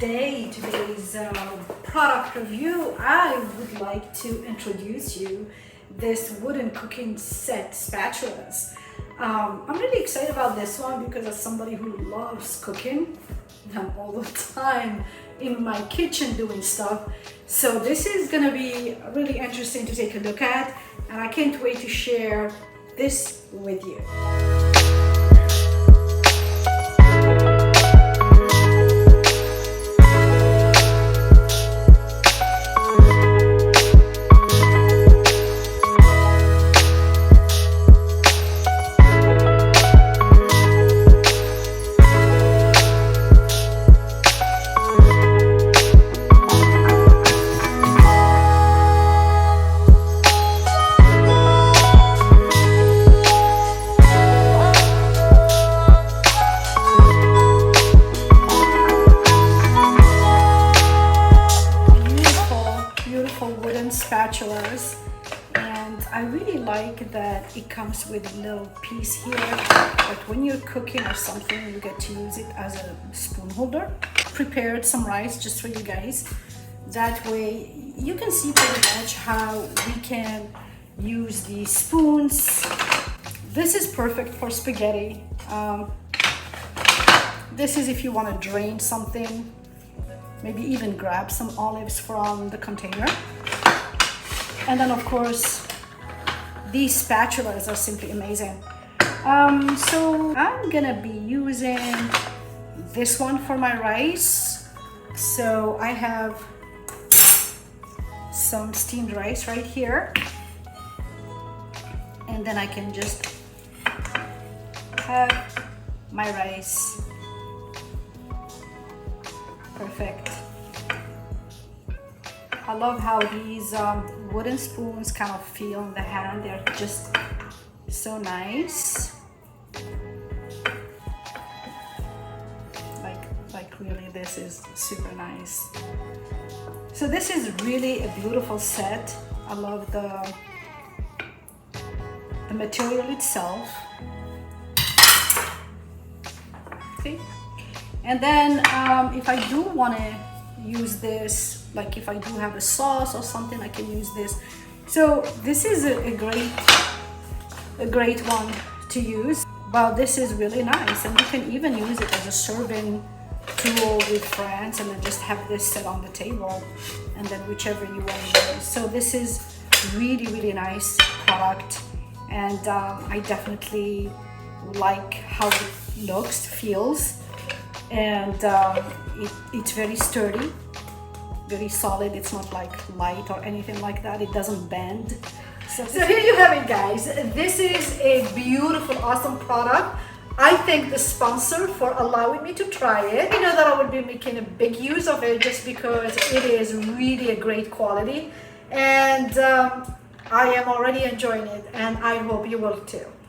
Today's product review, I would like to introduce you this wooden cooking set spatulas. I'm really excited about this one because as somebody who loves cooking, I'm all the time in my kitchen doing stuff. So this is gonna be really interesting to take a look at, and I can't wait to share this with you. Wooden spatulas, and I really like that it comes with a little piece here, but when you're cooking or something you get to use it as a spoon holder. Prepared some rice just for you guys, that way you can see pretty much how we can use these spoons. This is perfect for spaghetti. This is if you want to drain something, maybe even grab some olives from the container. And then of course, these spatulas are simply amazing. So I'm gonna be using this one for my rice. So I have some steamed rice right here. And then I can just have my rice. Perfect. I love how these wooden spoons kind of feel in the hand. They're just so nice. Like really, this is super nice. So this is really a beautiful set. I love the material itself. See? And then if I do want to use this, like if I do have a sauce or something, I can use this. So this is a great one to use. Wow, this is really nice, and you can even use it as a serving tool with friends, and then just have this set on the table, and then whichever you want to use. So this is really nice product, and I definitely like how it looks, feels, and it's very sturdy, very solid. It's not like light or anything like that. It doesn't bend. So here you have it, guys. This is a beautiful, awesome product. I thank the sponsor for allowing me to try it. I know that I would be making a big use of it just because it is really a great quality, and I am already enjoying it, and I hope you will too.